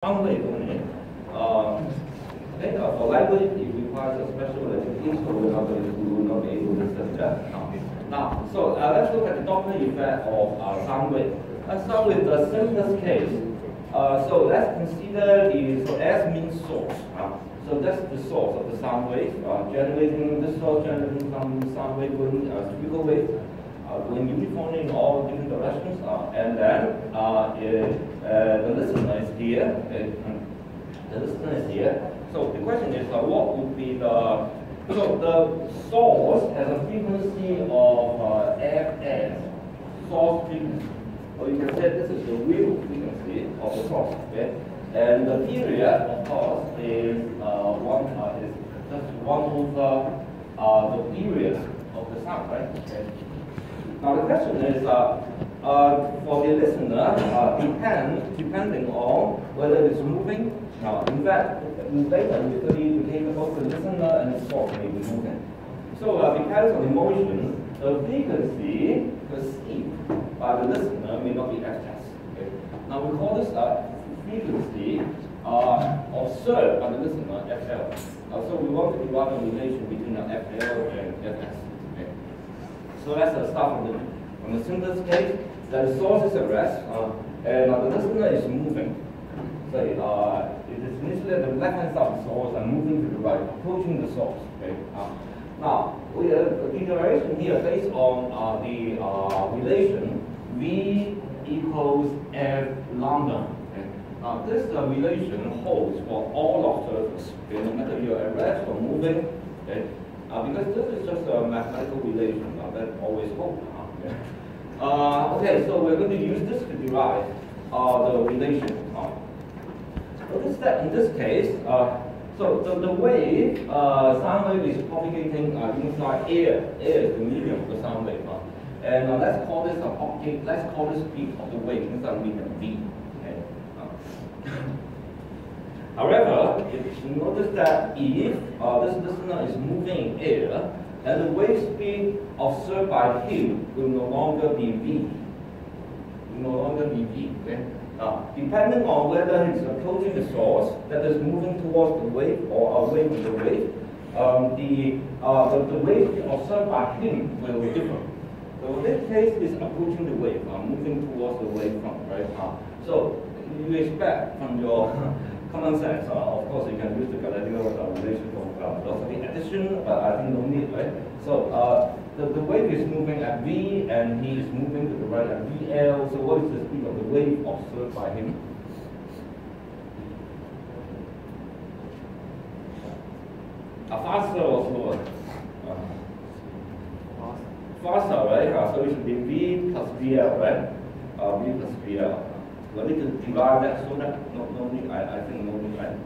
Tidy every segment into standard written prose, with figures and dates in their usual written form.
One way only. Okay, for language, it requires a special expertise, so we will not be able to discuss that now. So let's look at the Doppler effect of sound wave. Let's start with the simplest case. So let's consider so S means source. So that's the source of the sound wave, generating this source, generating some sound wave going spherical wave, going uniformly in all different directions, and then the listener is here. The listener is here. So the question is, what would be the source has a frequency of Fs, source frequency. Or you can say this is the real frequency of the source. Okay, and the period, of course, is just 1 over the period of the sound, right? Okay. Now the question is, for the listener, depending on whether it's moving. Now, in fact, later we study became both the listener and the source may be moving. So because of emotion, the frequency perceived by the listener may not be Fs. Okay? Now we call this frequency observed by the listener FL. So we want to derive a relation between FL and Fs. Okay? So let's start from the simplest case. The source is at rest, and the listener is moving. So it is initially at the left-hand side of the source and moving to the right, approaching the source. Okay. Now, the iteration here based on the relation V equals F lambda. Okay. Now, this relation holds for all observers, okay, no matter you're at rest or moving. Okay. Because this is just a mathematical relation that always holds. Okay. Okay, so we're going to use this to derive the relation. Notice that in this case, so the wave, sound wave is propagating inside air. Air is the medium of the sound wave. And let's call this let's call this speed of the wave inside medium V. Okay. However, you notice that if this listener is moving in air, and the wave speed observed by him will no longer be V. Will no longer be V. Okay? Depending on whether he's approaching the source that is moving towards the wave or away from the wave, the wave observed by him will be different. So this case is approaching the wave, moving towards the wavefront, right? So you expect from your common sense, of course, you can use the Galileo relation for velocity addition, but I think no need, right? So the wave is moving at V, and he is moving to the right at VL. So what is the speed of the wave observed by him? Faster or slower? Faster, right? So it should be V plus VL, right? V plus VL. We need to derive that so that no need, I think no need, right?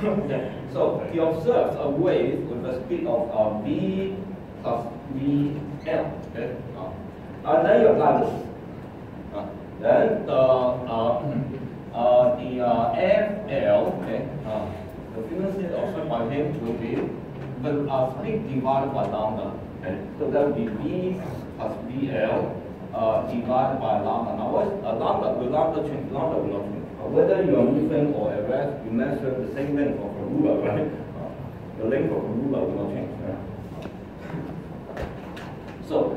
Okay. So he observes a wave with a speed of V plus VL. Okay. And then you apply this. Then the FL, okay, the frequency observed by him will be the speed divided by lambda. Okay. So that will be V plus VL. Divided by lambda. Now, what is lambda? Will lambda change? Lambda will not change. Whether you are moving or at rest, you measure the same length of a ruler, right? The length of a ruler will not change. Right? So,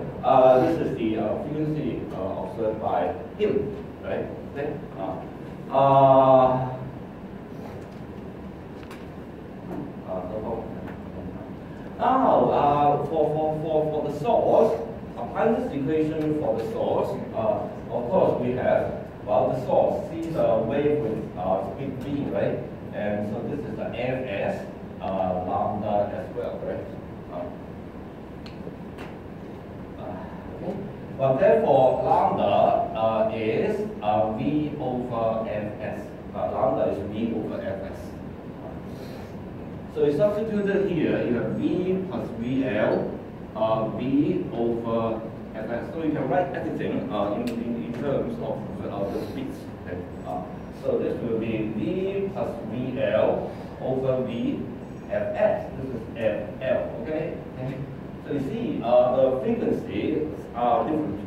this is the frequency observed by him, right? Okay. Now, for the source. Applying this equation for the source, of course we have, the source sees a wave with speed V, right? And so this is the Fs lambda as well, right? Okay. Well, therefore, lambda is V over Fs. Lambda is V over Fs. So you substituted here, you have V plus VL. V over Fs. So you can write everything in terms of the speeds. Okay. So this will be V plus VL over V Fs. This is FL. Okay. So you see the frequencies are different.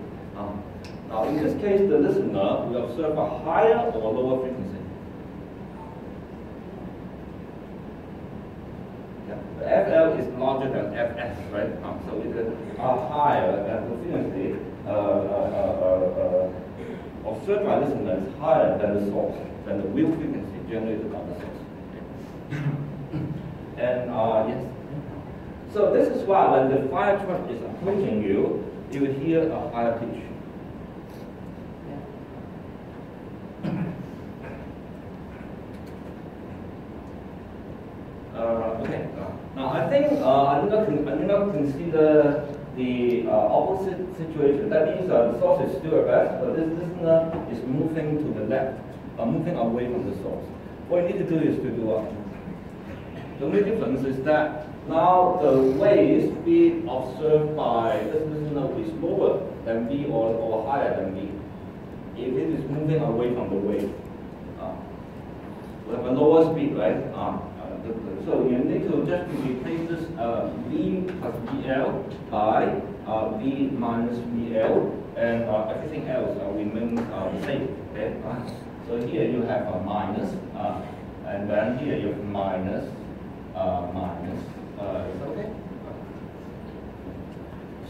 Now in this case, the listener will observe a higher or lower frequency. the FL is larger than FS, right? So it is higher than the frequency observed by listener is higher than the source, than the real frequency generated by the source. And yes. So this is why when the fire truck is approaching you, you will hear a higher pitch. Okay. Now I think I do not consider the opposite situation. That means the source is still at rest, but this listener is moving to the left, moving away from the source. What you need to do is to do what? The only difference is that now the wave speed observed by this listener is lower than V or higher than V. If it is moving away from the wave, we have a lower speed, right? So you need to just replace this V plus VL by V minus VL, and everything else remains the same. Okay? So here you have a minus, and then here you have minus, minus. Is okay?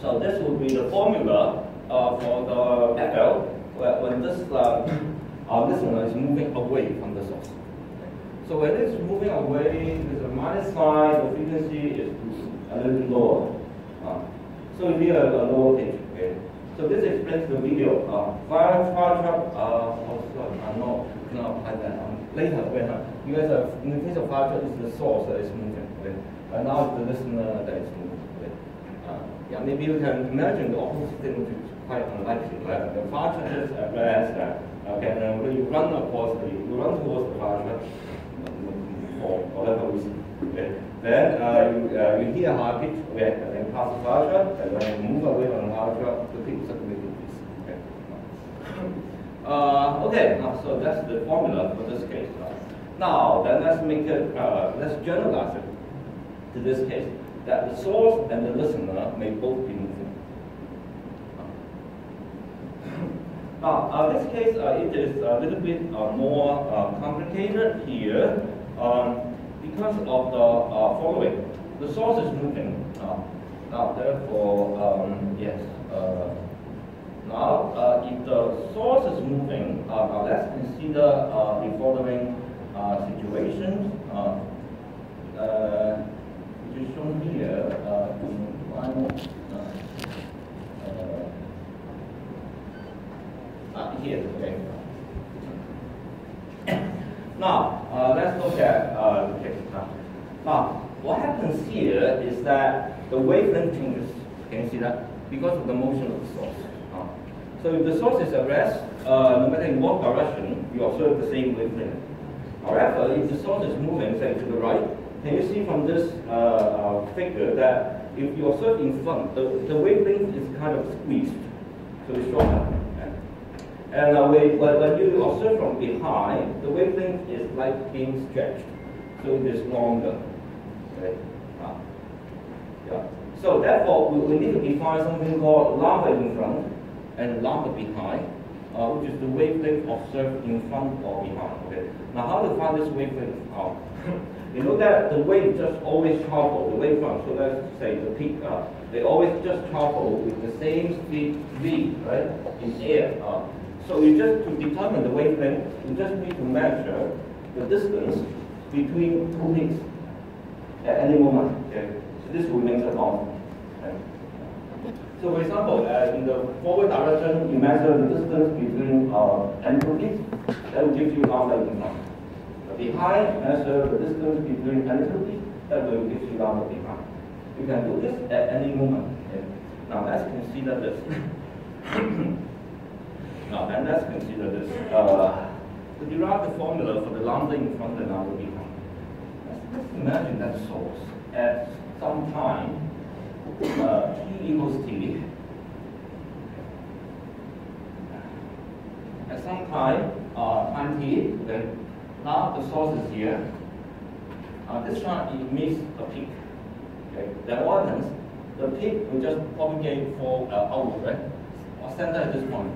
So this will be the formula for the FL when this listener is moving away from the source. So when it's moving away, there's a minus sign, the frequency is a little lower. So here a lower pitch. Okay. So this explains the video. Fire truck, no, you cannot apply that. Later, when you guys have, in the case of fire truck, it's the source that is moving. Okay. And now it's the listener that is moving. Okay. Yeah, maybe you can imagine the opposite thing, which is quite unlikely. Right? The fire truck is at rest. Okay, and then when you run towards the fire truck, for whatever reason. Okay. Then you hear a high pitch, okay, and then pass the fire truck, and when you move away from the fire truck, the pitch suddenly decreases. Okay. Okay, so that's the formula for this case. Now, then let's make it, let's generalize it to this case, that the source and the listener may both be moving. Now, this case, it is a little bit more complicated here. Because of the following, the source is moving. Now, therefore, yes. Now, if the source is moving, now let's consider the following situations, which is shown here in one. Here, okay. Now, let's look at the case. Now, what happens here is that the wavelength changes. Can you see that? Because of the motion of the source. So if the source is at rest, no matter in what direction, you observe the same wavelength. However, if the source is moving, say, to the right, can you see from this figure that if you observe in front, the wavelength is kind of squeezed, so it's shorter. And when you observe from behind, the wavelength is like being stretched, so it is longer. Okay? Yeah. So therefore, we need to define something called lambda in front and lambda behind, which is the wavelength observed in front or behind. Okay. Now, how to find this wavelength out? You know that the wave just always travel, the wavefront, so let's say the peak, they always just travel with the same speed v, right, in air. So you just, to determine the wavelength, you just need to measure the distance between two peaks at any moment. Okay? So this remains a constant. Okay? So for example, in the forward direction, you measure the distance between any two peaks, that will give you lambda in front. Behind, measure the distance between any two peaks, that will give you lambda behind. You can do this at any moment. Okay? Now let's consider this. Now, then let's consider this. To derive the formula for the lambda in front and lambda behind. Let's imagine that source at some time, t equals t. At some time, time t, okay. Now the source is here. This one emits a peak. Okay. Then what happens? The peak will just propagate for outward, right? Or center at this point.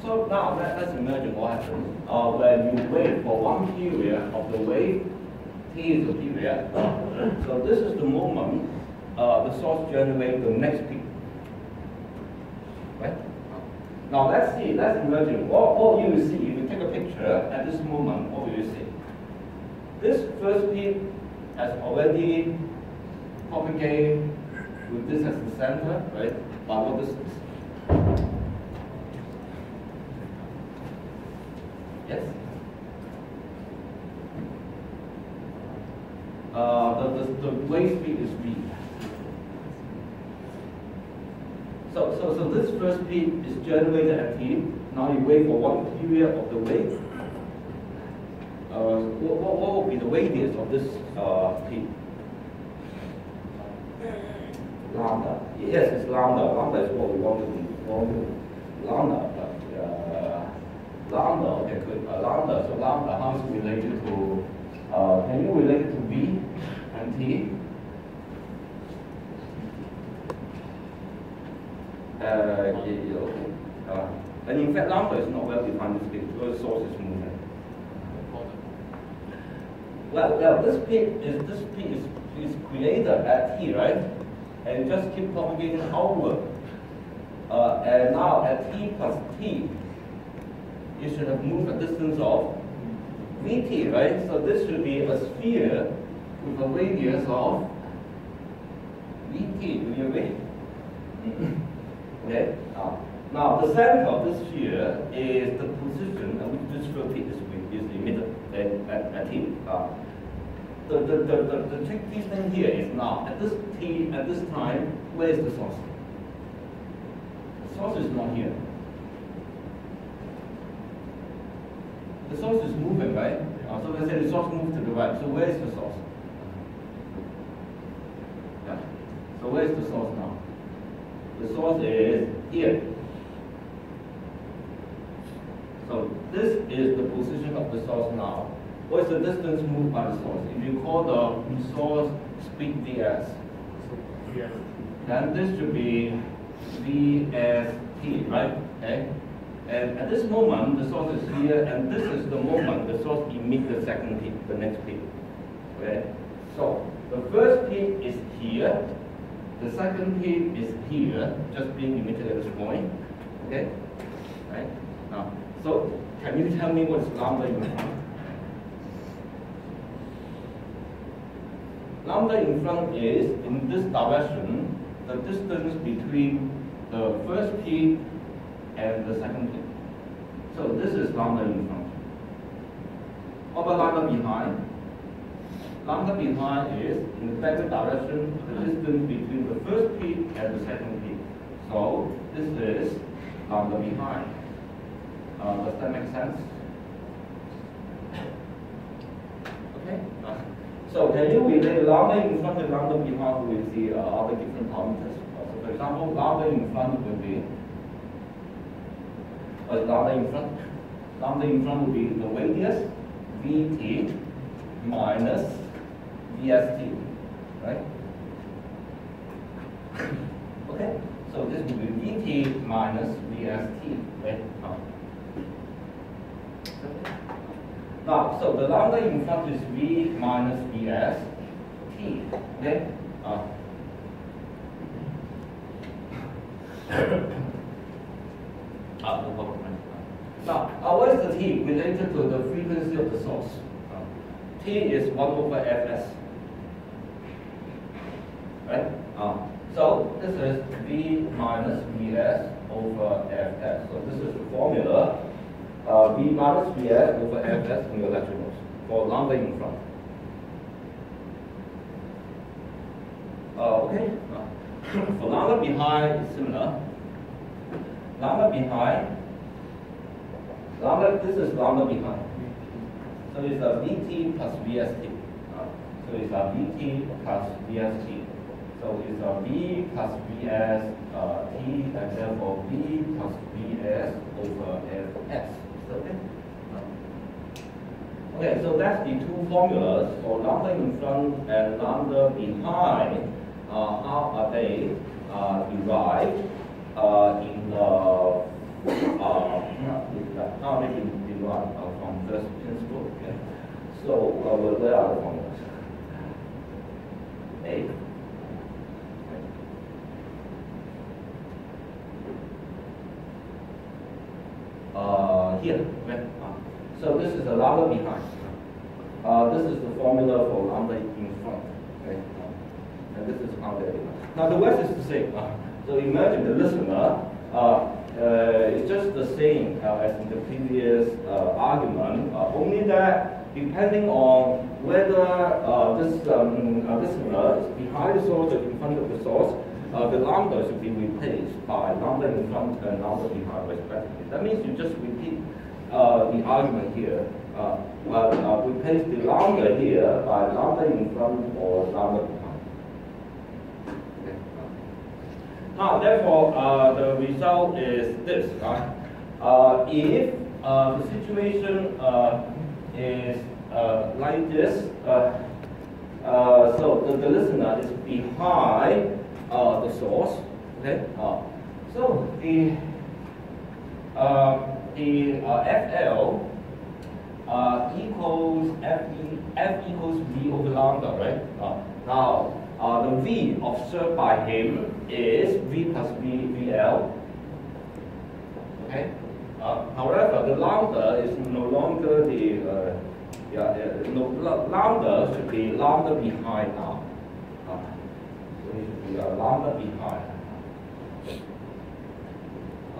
So now let's imagine what happens when you wait for one period of the wave T is the period. So this is the moment the source generates the next peak. Right? Now let's see, let's imagine what you will see if you take a picture at this moment, what will you see? This first peak has already propagated with this as the center, right? By what distance? Yes? The wave speed is v. So this first peak is generated at t. Now you wait for one period of the wave. What will be the radius of this peak? Lambda. Yes, it's lambda. Lambda is what we want to be. Lambda. Lambda. Okay, good. Lambda. So lambda, how is it related to? Can you relate it to v and t? And in fact, lambda is not well defined because the source is moving. Well, this peak is created at t, right? And just keep propagating outward. And now at t plus t, you should have moved a distance of vt, right? So this should be a sphere with a radius of vt. Do you agree? Okay. Now the center of this sphere is the position at which this peak is emitted at t. The tricky thing here is now at this time, where is the source? The source is not here. The source is moving, right? So let's say the source moves to the right. So where is the source? Yeah. So where is the source now? The source is here. So this is the position of the source now. What is the distance moved by the source? If you call the source speed ds, then this should be vst, right? Okay. And at this moment, the source is here, and this is the moment the source emits the second peak, the next peak. Okay. So the first peak is here, the second peak is here, just being emitted at this point. Okay. Right. Now, so can you tell me what's lambda in front? Lambda in front is, in this direction, the distance between the first peak and the second peak. So this is lambda in front. What about lambda behind? Lambda behind is, in the backward direction, the distance between the first peak and the second peak. So this is lambda behind. Does that make sense? Okay. So can you relate lambda in front and lambda behind with the other different parameters? So for example, lambda in front will be lambda in front. Lambda in front will be the radius vt minus vst, right? Okay. So this will be vt minus vst, right? Now, so the lambda in front is v minus vs t. Okay. No problem. Now, what is the t related to the frequency of the source? T is 1 over fs. Right? So this is v minus vs over fs. So this is the formula. V minus Vs over Fs in your lecture notes for lambda in front. Okay. For lambda behind is similar. Lambda behind. This is lambda behind. So it's a Vt plus Vst. So it's a Vt plus Vst. So it's a V plus Vs T, and therefore V plus Vs over Fs. Okay. Okay, so that's the two formulas for lambda in front and lambda behind. How are they derived in the how are they derived from first principle? Okay. So where are the formulas? A. Here, right? So this is the lambda behind. This is the formula for lambda in front, okay? And this is how they. Now the rest is the same. So imagine the listener it's just the same as in the previous argument, only that depending on whether this listener is behind the source or in front of the source, the lambda should be replaced by lambda in front and lambda behind respectively. That means you just repeat the argument here. Replace the lambda here by lambda in front or lambda behind. Okay. Now, therefore, the result is this. If the situation is like this, so the listener is behind the source. Okay. So the FL equals F equals V over lambda, right? Now the V observed by him is V plus VL. Okay. However, the lambda is no longer the lambda should be lambda behind now. So it should be lambda behind.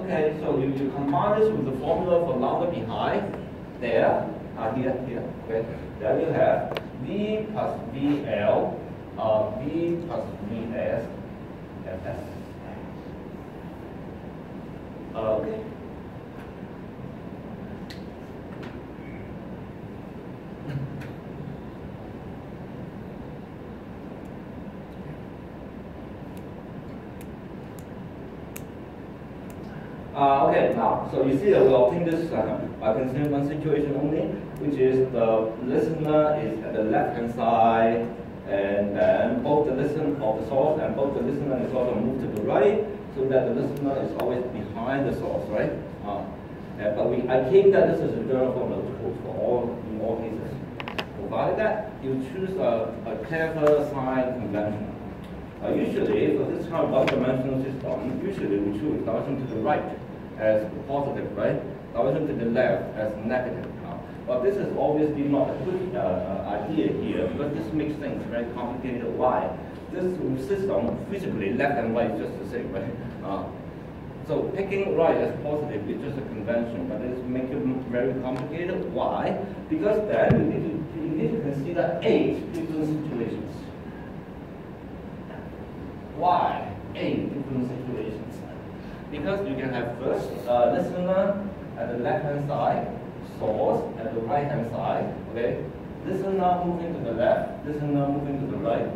Okay, so you combine this with the formula for lambda behind there, here, okay. Then you have V plus VL, V plus VS, and S. Okay. Okay, now, so you see that we obtain this by considering one situation only, which is the listener is at the left-hand side, and then both the listener of the source and both the listener and the source are moved to the right, so that the listener is always behind the source, right? But I think that this is a general formula which holds for in all cases. Provided that you choose a clever sign convention. Usually, for this kind of one-dimensional system, usually we choose direction to the right as positive, right? Direction to the left as negative. But this is obviously not a good idea here, because this makes things very complicated. Why? This system, physically, left and right is just the same, right? So picking right as positive is just a convention, but it's making it very complicated. Why? Because then you need to consider 8 different situations. Why 8 different situations? Because you can have first listener at the left-hand side, source at the right-hand side, okay? Listener moving to the left, listener moving to the right,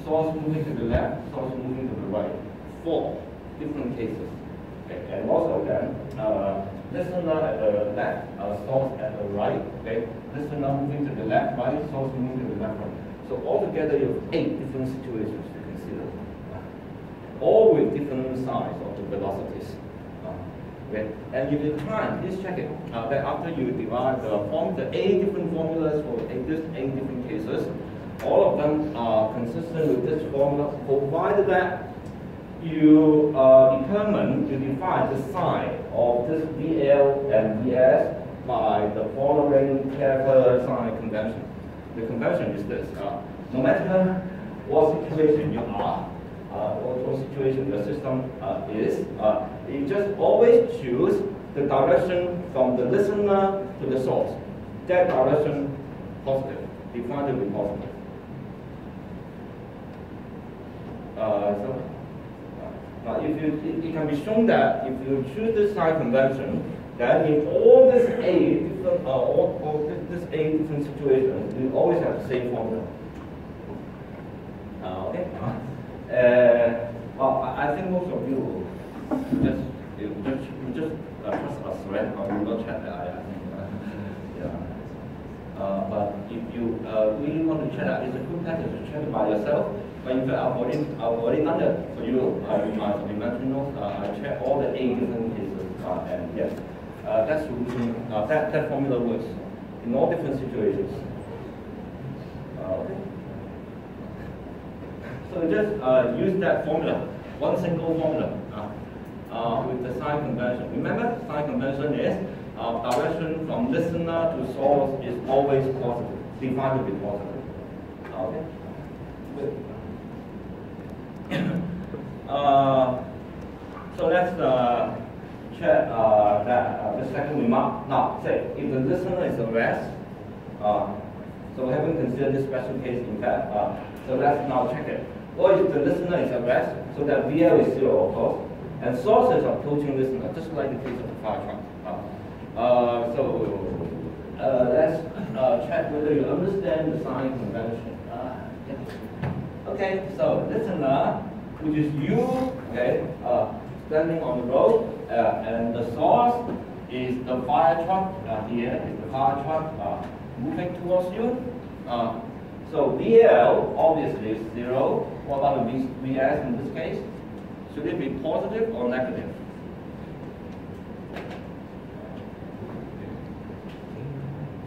source moving to the left, source moving to the right. 4 different cases. Okay? And also then, listener at the left, source at the right, okay? Listener moving to the left, right, source moving to the left, right. So altogether you have 8 different situations to consider. All with different signs of the velocities. Okay. And if you time, please check it. That after you divide the 8 different formulas for 8 different cases, all of them are consistent with this formula, provided that you define the sign of this VL and VS by the following clever sign convention. The convention is this: no matter what situation you are, what situation the system is, you just always choose the direction from the listener to the source. That direction positive, defined to be positive. It can be shown that if you choose this sign convention, then in all these 8 different situations, you always have the same formula. Okay. Well, I think most of you just trust us, right? We will check that. I think. Yeah. But if you really want to check that, it's a good practice to check it by yourself. But in fact, I've already done that for you. My supplemental notes. I check all the 8 different cases, and yes, that solution, that formula works in all different situations. Okay. So just use that formula, one single formula with the sign convention. Remember, sign convention is direction from listener to source is always positive, defined to be positive. Okay. Good. So let's check the second remark. Now, say if the listener is arrested, so we haven't considered this special case in fact. So let's now check it. Or if the listener is arrested, so that VL is 0, of course, and source is approaching listener, just like the case of the fire truck. Let's check whether you understand the sign convention. Okay, so listener, which is you, okay, standing on the road, and the source is the fire truck. Here is the fire truck moving towards you. So VL obviously is 0. What about the VS in this case? Should it be positive or negative?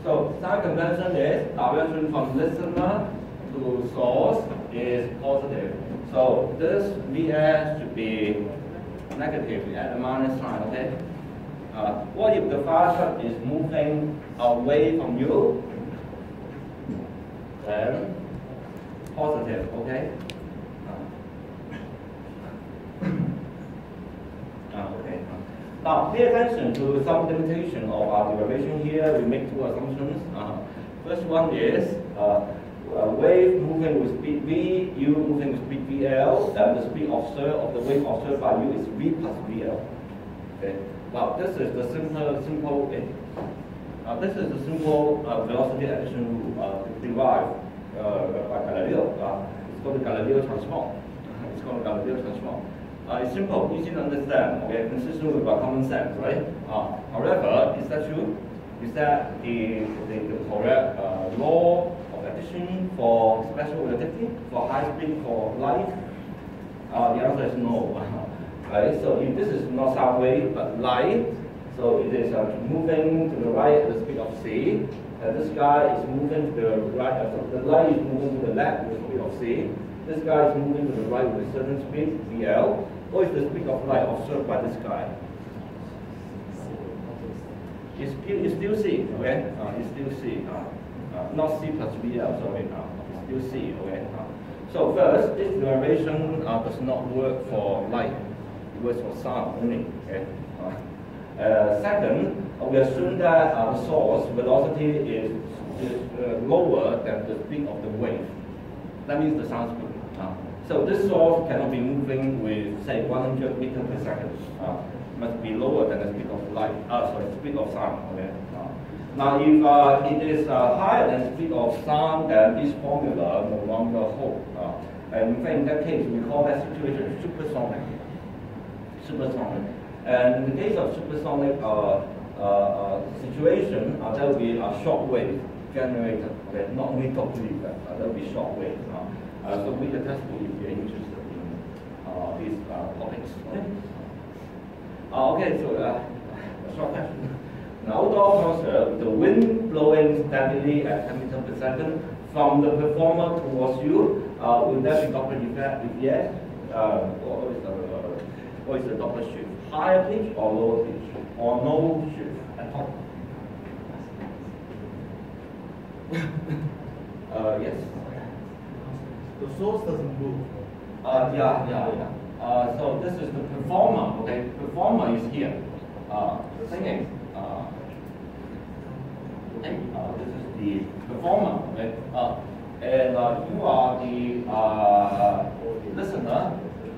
So sign convention is direction from listener to source is positive. So this VS should be negative at a minus sign, okay? What if the fire truck is moving away from you? Then positive, okay? Okay. Now pay attention to some limitation of our derivation here. We make two assumptions. First one is wave moving with speed v, u moving with speed vl, and the speed of the wave observed by u is v plus vl. Okay. Now this is the simple this is the simple velocity addition rule derived by Galileo. It's called the Galileo transform. It's called the Galileo transform. It's simple, easy to understand. Okay, consistent with our common sense, right? However, is that true? Is that the correct law of addition for special relativity, for high speed, for light? The answer is no. Right? So if this is not sound wave but light, so it is moving to the right at the speed of c, and this guy is moving to the right. So the light is moving to the left with the speed of c. This guy is moving to the right with a certain speed, vl. What is the speed of light observed by this guy? It's still c, okay? It's still c, not c plus vl, sorry. It's still c, okay? So first, this derivation does not work for light. It works for sound only, okay? Second, we assume that the source velocity is lower than the speed of the wave. That means the sound speed. So this source cannot be moving with, say, 100 meters per second. Must be lower than the speed of light. Speed of sound. Okay. Now, if it is higher than the speed of sound, then this formula no longer holds. And in fact, in that case, we call that situation supersonic. Supersonic. And in the case of supersonic situation, there will be a shock wave generated. Okay, not only totally, but there will be shock wave. So we can test if you're interested in these topics. Okay, so a short question. An outdoor concert with the wind blowing steadily at 10 meters per second from the performer towards you, will that be Doppler effect? If yes, what is the Doppler shift? Higher pitch or lower pitch? Or no shift at all? Yes. The source doesn't move. So this is the performer. Okay, performer is here, singing. This is the performer. Okay, and you are the listener.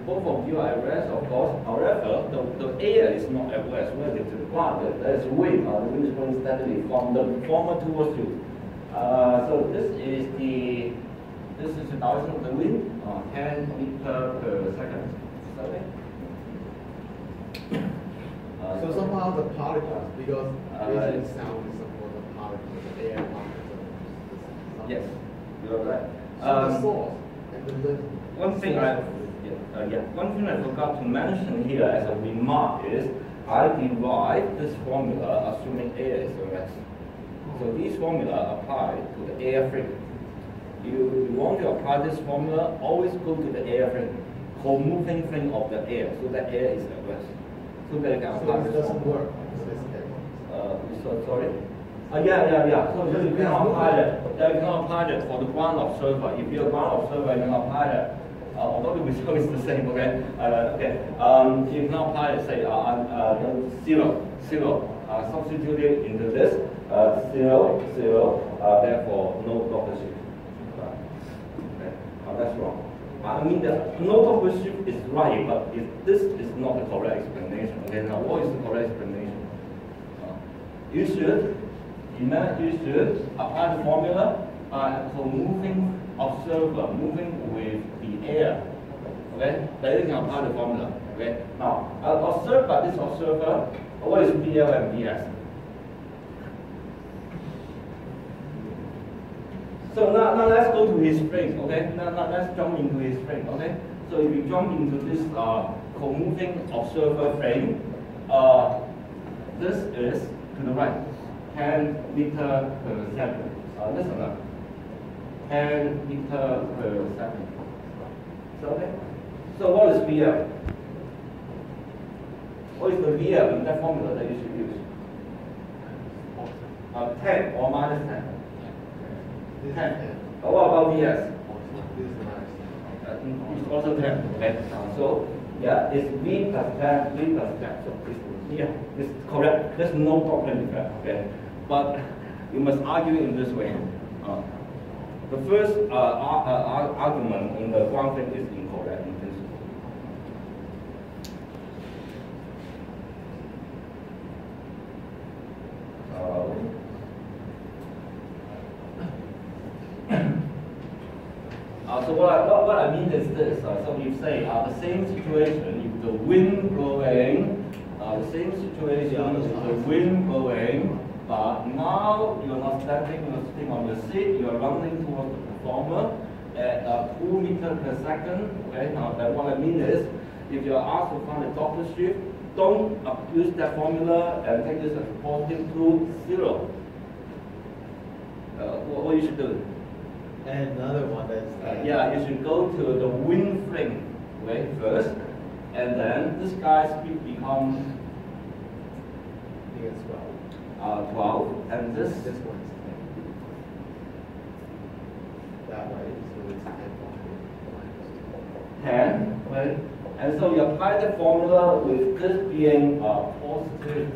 Both of you are at rest, of course. However, the air is not at rest relative to the ground. There is wind. The wind is blowing steadily from the performer towards you. So this is the direction of the wind, 10 meters per second. Okay. So somehow the particles, because visual sound is somehow the particles, the air particles. Yes, you're right. So the source and the one thing I forgot to mention here as a remark is I derived this formula assuming air is at rest. So these formula apply to the air frequency. you want to apply this formula, always go to the air frame, co-moving frame of the air, so that air is at rest. So that you can apply So this it doesn't formula. work. This case. Sorry? Yeah. So you cannot apply that. Yeah, you cannot apply that for the ground observer. If you're a ground observer, you can apply that. Although the result is the same, okay? You can apply it, say, zero. Substitute it into this, 0, therefore no Doppler shift. Okay. That's wrong. I mean, the no Doppler shift is right, but this is not the correct explanation. Okay, now what is the correct explanation? You should apply the formula by a moving observer, moving with the air. Okay, then you can apply the formula. Okay, now observe by this observer. What is BL and BS? So now let's go to his frame. Okay, now let's jump into his frame. Okay, so if you jump into this co-moving observer frame, this is to the right. 10 meter per second. Listen up. 10 meter per second. Okay? So what is VL? What is the VL in that formula that you should use? 10 or minus 10? 10. What about VS? It's also 10. Okay? So, yeah, it's V plus 10, V plus 10. So it's correct. There's no problem effect. Okay? But you must argue it in this way. The first argument in the ground frame is incorrect in principle. So what I mean is this. So you say the same situation, if the wind blowing, the same situation is the wind blowing, but now you're not standing, you're sitting on the seat, you're running towards the performer at 2 meters per second. Okay, now that what I mean is, if you're asked to find the Doppler shift, don't use that formula and take this as positive to 0. What you should do? And another one that's yeah, you should go to the wind frame, okay, first, and then this guy's speed becomes 12, and this one is 10. That way, so it's 10, right? And so you apply the formula with this being positive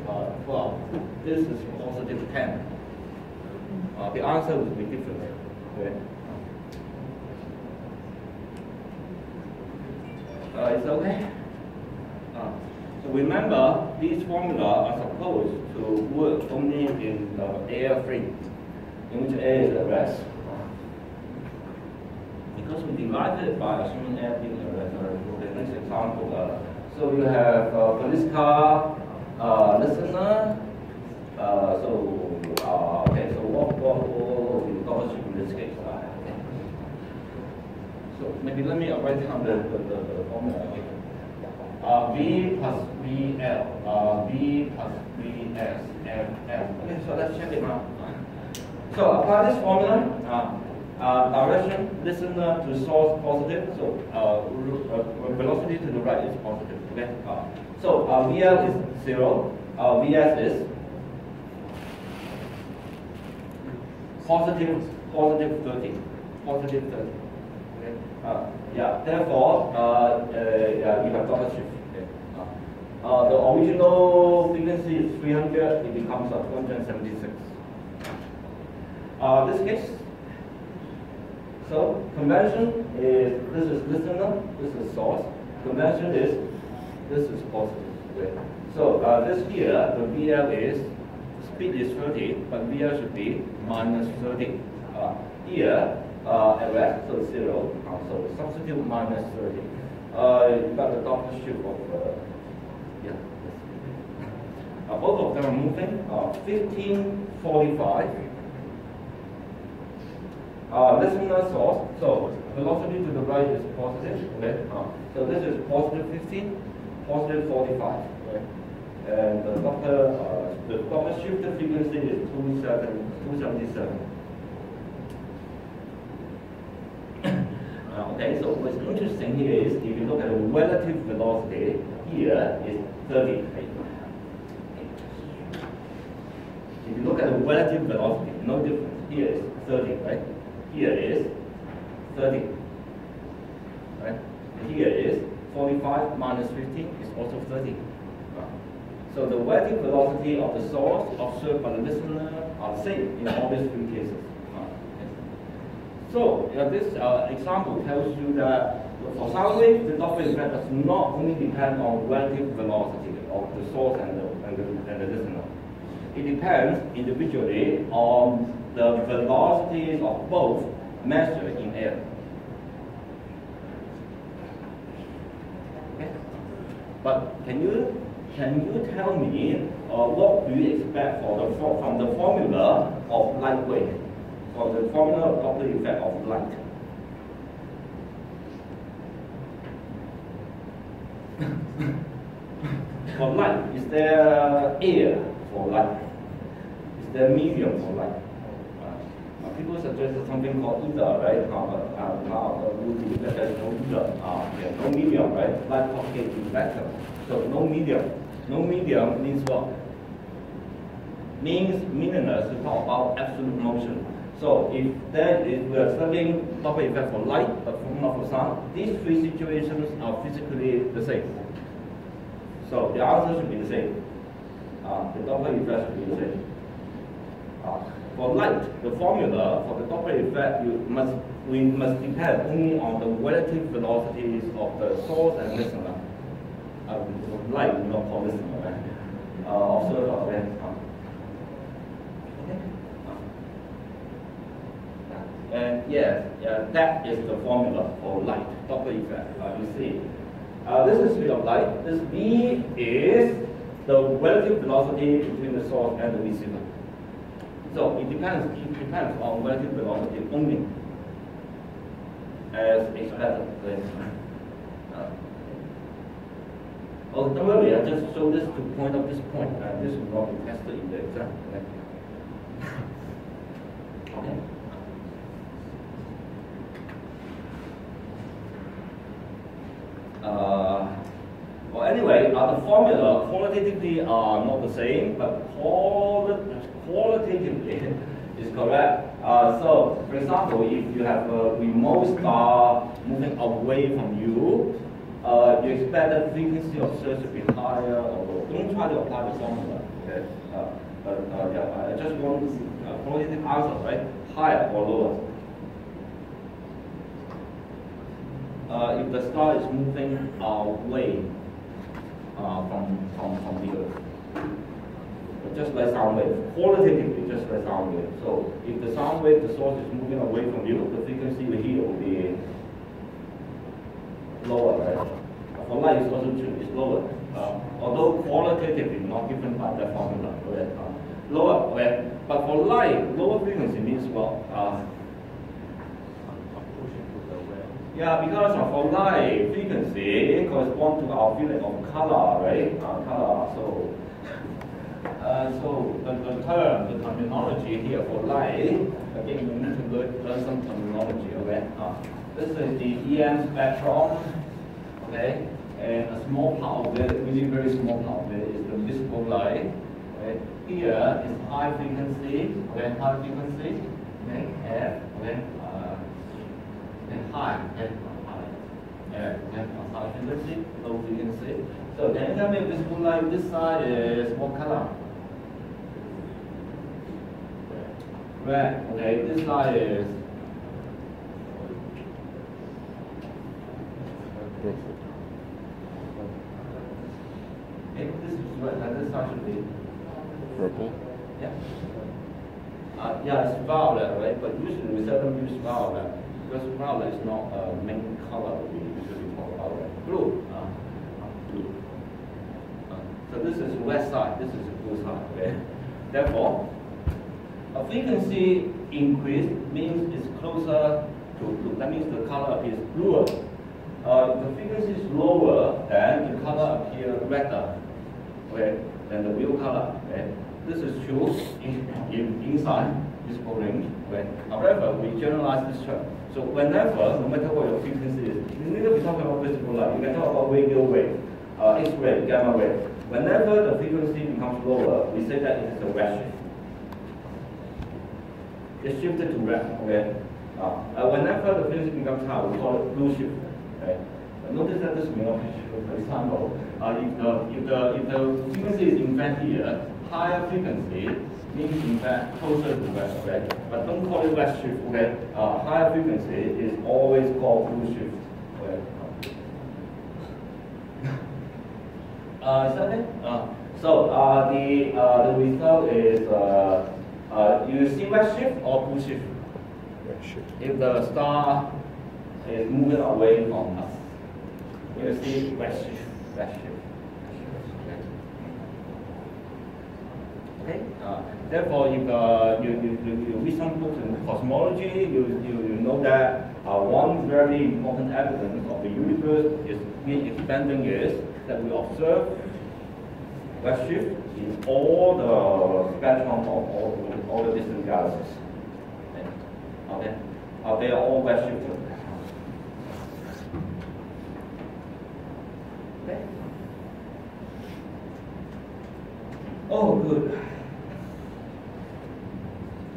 12. This is positive 10. The answer would be different. Okay. It's okay? So remember, these formulas are supposed to work only in the air frame, in which air is at rest. Because we derived it by assuming air being at rest. Okay, next example. So you have police car, listener. Okay, so what will be the Doppler shift in this case? Okay. So maybe let me write down the formula. V plus VL, V plus VS, F. Okay, so let's check it out. So apply this formula. Direction, listener to source positive, so velocity to the right is positive. Okay. So VL is 0, VS is positive 30. Positive 30. Okay. Yeah. Therefore, yeah, you have Doppler shift. Okay. The original frequency is 300. It becomes 276. This case. So convention is this is listener. This is source. Convention is this is positive. Okay. So this here, the VL is speed is 30, but VL should be minus 30. Here, at rest, so 0. So substitute minus 30. You got the Doppler shift of, yeah. Both of them are moving. 1545. Listener source. So velocity to the right is positive. Okay. So this is positive 15, positive 45. Okay. And the Doppler shifted frequency is 277. Okay, so what's interesting here is if you look at the relative velocity, here is 30. Right? If you look at the relative velocity, no difference. Here is 30, right? Here is 30. Right? And here is 45 minus 15 is also 30. So the relative velocity of the source observed by the listener are the same in all these three cases. So this example tells you that for sound wave, the Doppler effect does not only depend on relative velocity of the source and the listener. It depends individually on the velocities of both measured in air. Okay? But can you tell me what do you expect from the formula of light wave, for the formula of Doppler effect of light? For light, is there air for light? Is there medium for light? People suggested something called ether, right? Now we believe that there's no ether, no medium, right? Light propagates in vacuum. So no medium. No medium means what? Means meaningless to talk about absolute motion. So if we are studying Doppler effect for light, but not for sound, these three situations are physically the same. So the answer should be the same. The Doppler effect should be the same. For light, the formula for the Doppler effect we must depend only on the relative velocities of the source and listener. Light, we don't call listener, right? Observer, right? And yes, that is the formula for light, Doppler effect. You see, this is speed of light. This v is the relative velocity between the source and the receiver. So it depends on relative velocity only, as expected. Oh, don't worry, I just show this to point out this point. This will not be tested in the exam. Okay. Well, anyway, the formula qualitatively are not the same, but qualitatively is correct. So, for example, if you have a remote star moving away from you, you expect the frequency of surge to be higher or lower. Don't try to apply the formula. Okay. I just want a qualitative answer, right? Higher or lower. If the star is moving away from the Earth, just like sound wave, qualitatively, just like sound wave. So if the sound wave, the source is moving away from you, the frequency here will be lower, right? For light, it's also true, it's lower. Although qualitatively not given by that formula, right? Lower, okay? But for light, lower frequency means what? Yeah, because for light frequency corresponds to our feeling of color, right? Color. So the term, the terminology here for light, again, we need to learn some terminology, okay? This is the EM spectrum, okay? And a small part of it, really very small part of it, is the visible light. Okay? Here is high frequency, okay? High frequency, okay? F, okay? And high, okay? High frequency, low frequency. So can you tell me visible light, this side is what color? Red, okay? This side is this is red, and this side should be purple. Yeah. Yeah, it's violet, right? But usually we seldom use violet because violet is not a main color we usually talk about. Right? Blue. Blue. So this is red side. This is the blue side. Okay. Therefore, a frequency increase means it's closer to blue. That means the color appears bluer. If the frequency is lower, then the color appears redder, okay, than the real color. Okay? This is true inside. useful range. Okay? However, we generalize this term. So whenever, no matter what your frequency is, you need to be talking about visible light. You can talk about radio wave, X-ray, gamma wave. Whenever the frequency becomes lower, we say that it is a redshift. It's shifted to red. Okay. Whenever the frequency becomes high, we call it blue shift. Okay. Notice that this may not be true. For example, if the frequency is in fact here, higher frequency means in fact closer to red. Okay. But don't call it red shift. Okay. Higher frequency is always called blue shift. Okay. Is that it? So the result is you see red shift or blue shift? Red shift. If the star is moving away from us, you see red shift. Okay. Therefore, if you read some books in cosmology, you know that one very important evidence of the universe is expanding is that we observe redshift in all the spectrum of all the distant galaxies. Okay. They are all redshifted. Okay. Oh, good.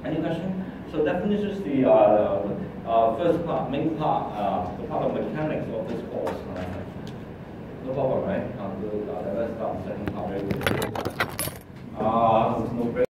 Any question? So that finishes the first part, main part, the part of mechanics of this course. No problem, right? Good. Let's start the second part very quickly. There's no break.